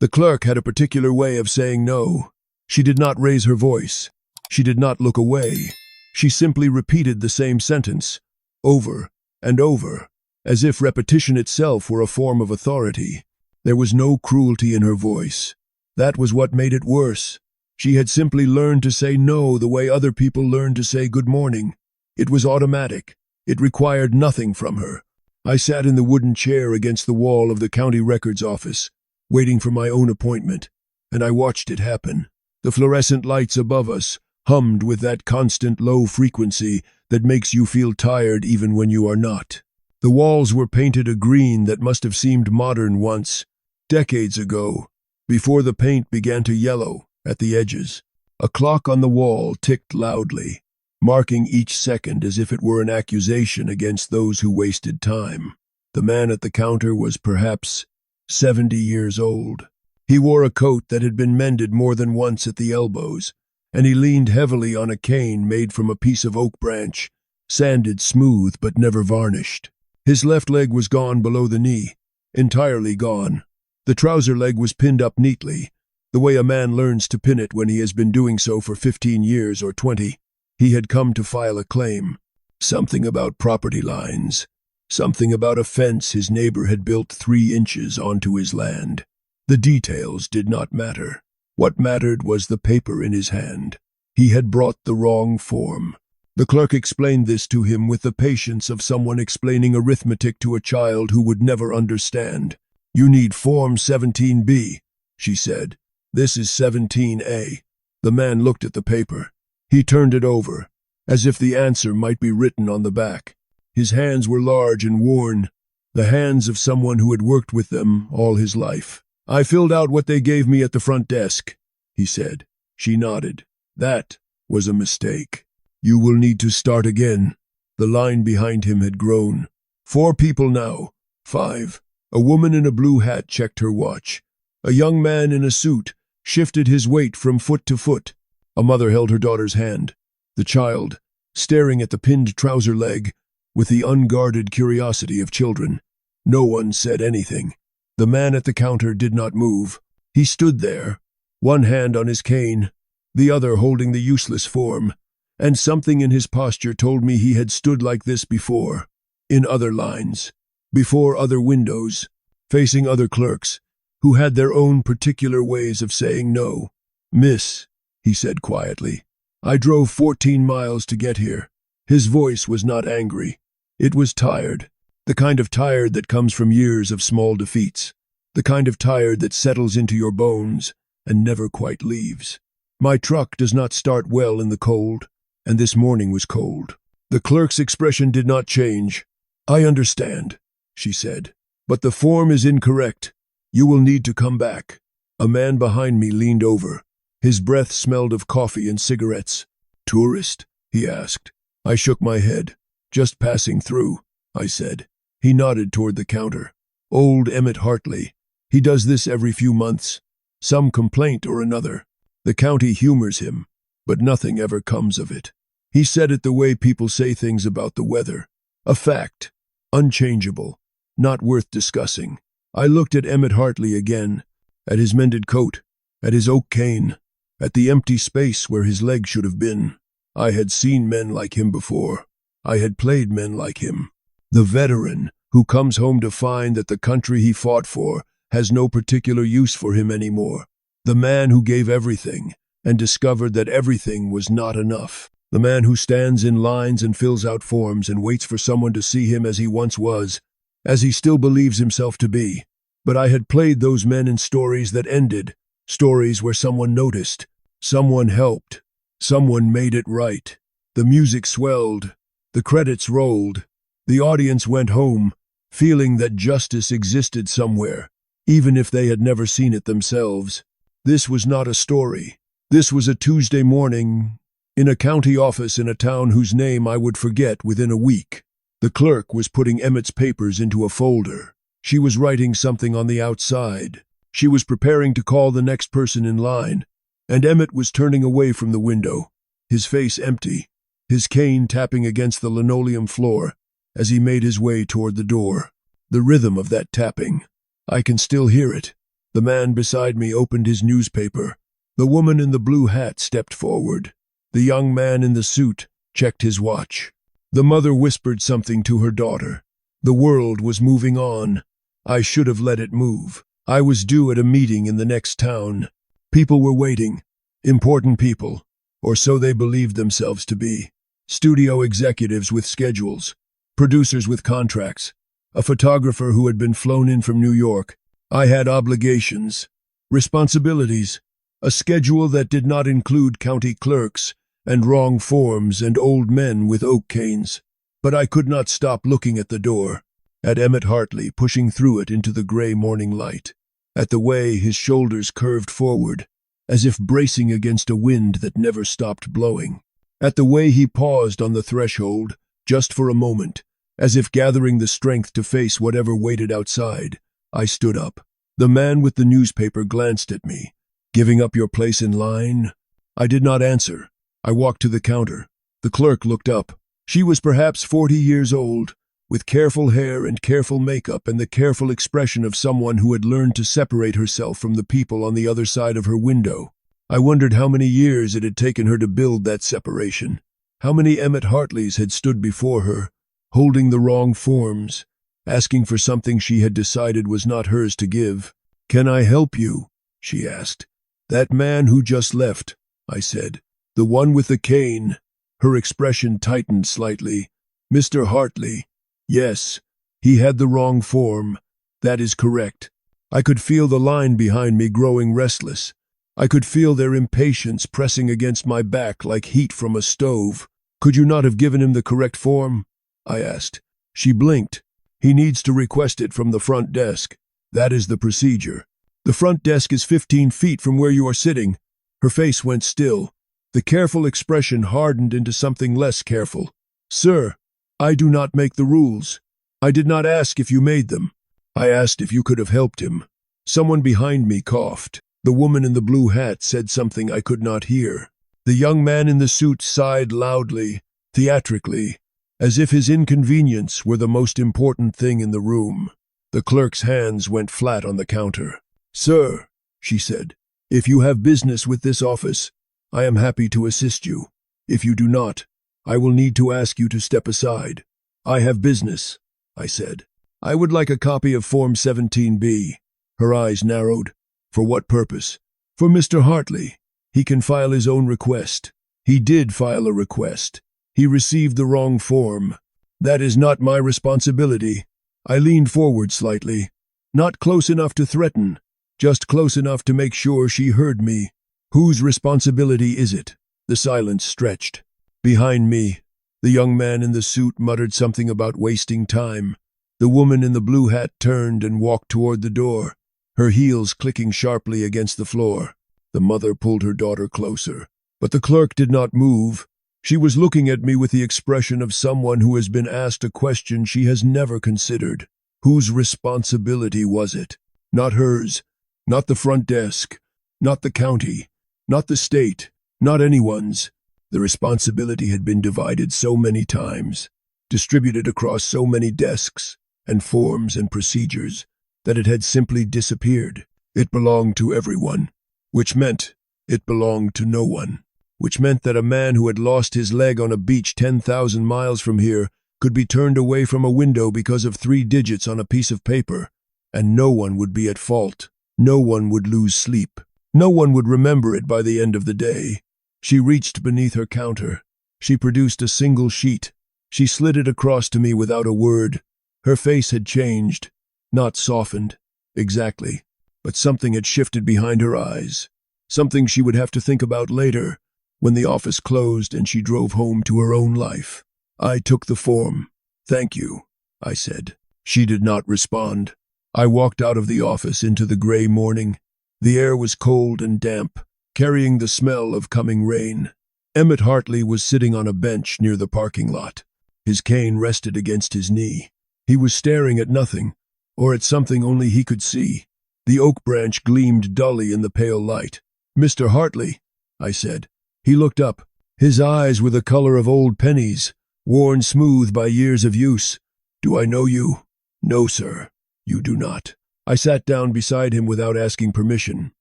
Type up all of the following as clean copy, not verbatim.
The clerk had a particular way of saying no. She did not raise her voice. She did not look away. She simply repeated the same sentence, over and over, as if repetition itself were a form of authority. There was no cruelty in her voice. That was what made it worse. She had simply learned to say no the way other people learn to say good morning. It was automatic. It required nothing from her. I sat in the wooden chair against the wall of the county records office, waiting for my own appointment, and I watched it happen. The fluorescent lights above us hummed with that constant low frequency that makes you feel tired even when you are not. The walls were painted a green that must have seemed modern once, decades ago, before the paint began to yellow at the edges. A clock on the wall ticked loudly, marking each second as if it were an accusation against those who wasted time. The man at the counter was perhaps 70 years old. He wore a coat that had been mended more than once at the elbows, and he leaned heavily on a cane made from a piece of oak branch, sanded smooth but never varnished. His left leg was gone below the knee, entirely gone. The trouser leg was pinned up neatly, the way a man learns to pin it when he has been doing so for 15 years or 20. He had come to file a claim. Something about property lines. Something about a fence his neighbor had built 3 inches onto his land. The details did not matter. What mattered was the paper in his hand. He had brought the wrong form. The clerk explained this to him with the patience of someone explaining arithmetic to a child who would never understand. "You need Form 17B, she said. "This is 17A. The man looked at the paper. He turned it over, as if the answer might be written on the back. His hands were large and worn, the hands of someone who had worked with them all his life. "I filled out what they gave me at the front desk," he said. She nodded. "That was a mistake. You will need to start again." The line behind him had grown. 4 people now. 5. A woman in a blue hat checked her watch. A young man in a suit shifted his weight from foot to foot. A mother held her daughter's hand. The child, staring at the pinned trouser leg, with the unguarded curiosity of children. No one said anything. The man at the counter did not move. He stood there, one hand on his cane, the other holding the useless form, and something in his posture told me he had stood like this before, in other lines, before other windows, facing other clerks, who had their own particular ways of saying no. "Miss," he said quietly, "I drove 14 miles to get here." His voice was not angry. It was tired, the kind of tired that comes from years of small defeats, the kind of tired that settles into your bones and never quite leaves. "My truck does not start well in the cold, and this morning was cold." The clerk's expression did not change. "I understand," she said, "but the form is incorrect. You will need to come back." A man behind me leaned over. His breath smelled of coffee and cigarettes. "Tourist?" he asked. I shook my head. "Just passing through," I said. He nodded toward the counter. "Old Emmett Hartley. He does this every few months. Some complaint or another. The county humors him, but nothing ever comes of it. He said it the way people say things about the weather. A fact. Unchangeable. Not worth discussing." I looked at Emmett Hartley again, at his mended coat, at his oak cane, at the empty space where his leg should have been. I had seen men like him before. I had played men like him. The veteran who comes home to find that the country he fought for has no particular use for him anymore. The man who gave everything and discovered that everything was not enough. The man who stands in lines and fills out forms and waits for someone to see him as he once was, as he still believes himself to be. But I had played those men in stories that ended, stories where someone noticed, someone helped, someone made it right. The music swelled, the credits rolled, the audience went home, feeling that justice existed somewhere, even if they had never seen it themselves. This was not a story. This was a Tuesday morning, in a county office in a town whose name I would forget within a week. The clerk was putting Emmett's papers into a folder. She was writing something on the outside. She was preparing to call the next person in line, and Emmett was turning away from the window, his face empty, his cane tapping against the linoleum floor as he made his way toward the door. The rhythm of that tapping, I can still hear it. The man beside me opened his newspaper. The woman in the blue hat stepped forward. The young man in the suit checked his watch. The mother whispered something to her daughter. The world was moving on. I should have let it move. I was due at a meeting in the next town. People were waiting. Important people, or so they believed themselves to be. Studio executives with schedules, producers with contracts, a photographer who had been flown in from New York. I had obligations, responsibilities, a schedule that did not include county clerks and wrong forms and old men with oak canes. But I could not stop looking at the door, at Emmett Hartley pushing through it into the gray morning light, at the way his shoulders curved forward, as if bracing against a wind that never stopped blowing, at the way he paused on the threshold, just for a moment, as if gathering the strength to face whatever waited outside. I stood up. The man with the newspaper glanced at me. "Giving up your place in line?" I did not answer. I walked to the counter. The clerk looked up. She was perhaps 40 years old, with careful hair and careful makeup and the careful expression of someone who had learned to separate herself from the people on the other side of her window. I wondered how many years it had taken her to build that separation. How many Emmett Hartleys had stood before her, holding the wrong forms, asking for something she had decided was not hers to give. "Can I help you?" she asked. "That man who just left," I said. "The one with the cane." Her expression tightened slightly. "Mr. Hartley." "Yes, he had the wrong form. That is correct." I could feel the line behind me growing restless. I could feel their impatience pressing against my back like heat from a stove. "Could you not have given him the correct form?" I asked. She blinked. "He needs to request it from the front desk. That is the procedure. The front desk is 15 feet from where you are sitting." Her face went still. The careful expression hardened into something less careful. "Sir, I do not make the rules. I did not ask if you made them. I asked if you could have helped him." Someone behind me coughed. The woman in the blue hat said something I could not hear. The young man in the suit sighed loudly, theatrically, as if his inconvenience were the most important thing in the room. The clerk's hands went flat on the counter. "Sir," she said, "if you have business with this office, I am happy to assist you. If you do not, I will need to ask you to step aside." "I have business," I said. "I would like a copy of Form 17B. Her eyes narrowed. "For what purpose?" "For Mr. Hartley. He can file his own request." "He did file a request. He received the wrong form." "That is not my responsibility." I leaned forward slightly. Not close enough to threaten, just close enough to make sure she heard me. "Whose responsibility is it?" The silence stretched. Behind me, the young man in the suit muttered something about wasting time. The woman in the blue hat turned and walked toward the door, her heels clicking sharply against the floor. The mother pulled her daughter closer. But the clerk did not move. She was looking at me with the expression of someone who has been asked a question she has never considered. Whose responsibility was it? Not hers. Not the front desk. Not the county. Not the state. Not anyone's. The responsibility had been divided so many times, distributed across so many desks and forms and procedures, that it had simply disappeared. It belonged to everyone, which meant it belonged to no one, which meant that a man who had lost his leg on a beach 10,000 miles from here could be turned away from a window because of 3 digits on a piece of paper, and no one would be at fault. No one would lose sleep. No one would remember it by the end of the day. She reached beneath her counter. She produced a single sheet. She slid it across to me without a word. Her face had changed. Not softened, exactly, but something had shifted behind her eyes. Something she would have to think about later, when the office closed and she drove home to her own life. I took the form. "Thank you," I said. She did not respond. I walked out of the office into the gray morning. The air was cold and damp, carrying the smell of coming rain. Emmett Hartley was sitting on a bench near the parking lot. His cane rested against his knee. He was staring at nothing, or at something only he could see. The oak branch gleamed dully in the pale light. "Mr. Hartley," I said. He looked up. His eyes were the color of old pennies, worn smooth by years of use. "Do I know you?" "No, sir, you do not." I sat down beside him without asking permission.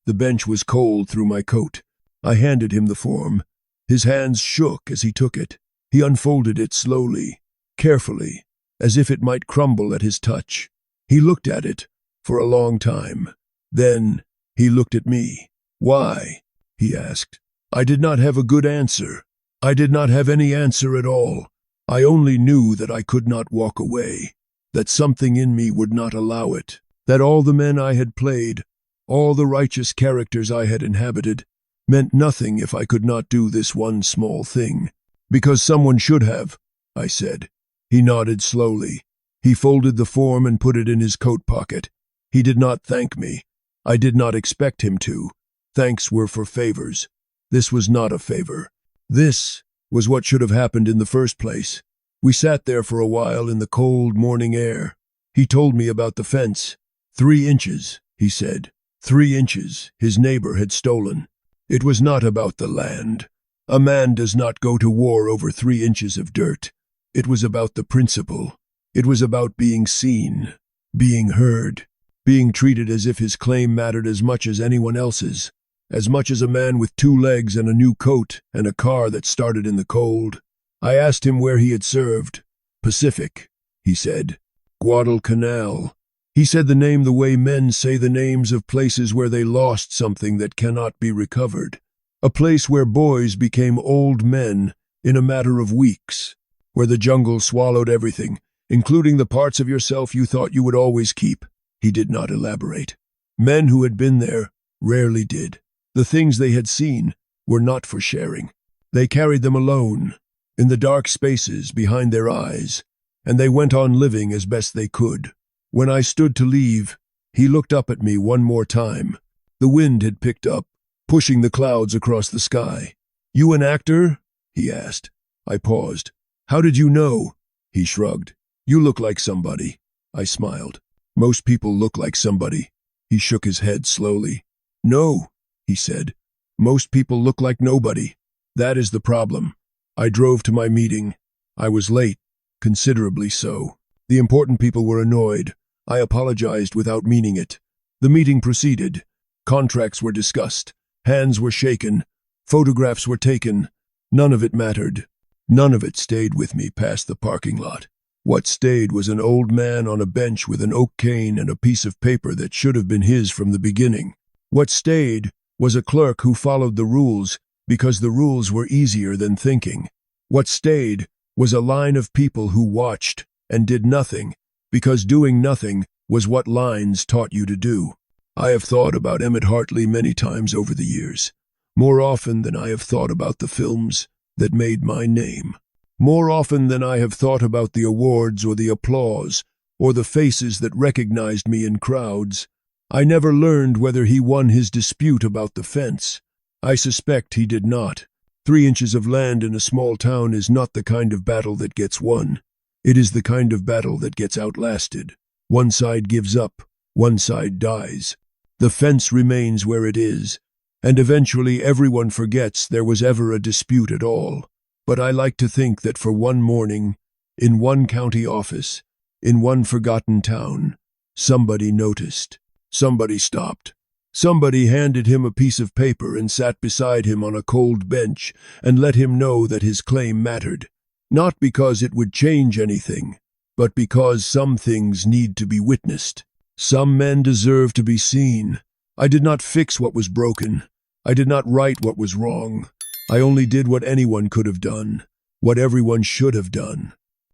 The bench was cold through my coat. I handed him the form. His hands shook as he took it. He unfolded it slowly, carefully, as if it might crumble at his touch. He looked at it for a long time. Then he looked at me. "Why?" he asked. I did not have a good answer. I did not have any answer at all. I only knew that I could not walk away, that something in me would not allow it, that all the men I had played, all the righteous characters I had inhabited, meant nothing if I could not do this one small thing. "Because someone should have," I said. He nodded slowly. He folded the form and put it in his coat pocket. He did not thank me. I did not expect him to. Thanks were for favors. This was not a favor. This was what should have happened in the first place. We sat there for a while in the cold morning air. He told me about the fence. 3 inches, he said. 3 inches his neighbor had stolen. It was not about the land. A man does not go to war over 3 inches of dirt. It was about the principle. It was about being seen, being heard, being treated as if his claim mattered as much as anyone else's, as much as a man with 2 legs and a new coat and a car that started in the cold. I asked him where he had served. "Pacific," he said. "Guadalcanal." He said the name the way men say the names of places where they lost something that cannot be recovered. A place where boys became old men in a matter of weeks, where the jungle swallowed everything, including the parts of yourself you thought you would always keep. He did not elaborate. Men who had been there rarely did. The things they had seen were not for sharing. They carried them alone, in the dark spaces behind their eyes, and they went on living as best they could. When I stood to leave, he looked up at me one more time. The wind had picked up, pushing the clouds across the sky. "You an actor?" he asked. I paused. "How did you know?" He shrugged. "You look like somebody." I smiled. "Most people look like somebody." He shook his head slowly. "No," he said. "Most people look like nobody. That is the problem." I drove to my meeting. I was late, considerably so. The important people were annoyed. I apologized without meaning it. The meeting proceeded. Contracts were discussed. Hands were shaken. Photographs were taken. None of it mattered. None of it stayed with me past the parking lot. What stayed was an old man on a bench with an oak cane and a piece of paper that should have been his from the beginning. What stayed was a clerk who followed the rules because the rules were easier than thinking. What stayed was a line of people who watched and did nothing because doing nothing was what lines taught you to do. I have thought about Emmett Hartley many times over the years, more often than I have thought about the films that made my name, more often than I have thought about the awards or the applause or the faces that recognized me in crowds. I never learned whether he won his dispute about the fence. I suspect he did not. 3 inches of land in a small town is not the kind of battle that gets won. It is the kind of battle that gets outlasted. One side gives up, one side dies. The fence remains where it is, and eventually everyone forgets there was ever a dispute at all. But I like to think that for one morning, in one county office, in one forgotten town, somebody noticed. Somebody stopped. Somebody handed him a piece of paper and sat beside him on a cold bench and let him know that his claim mattered. Not because it would change anything, but because some things need to be witnessed. Some men deserve to be seen. I did not fix what was broken. I did not right what was wrong. I only did what anyone could have done, what everyone should have done.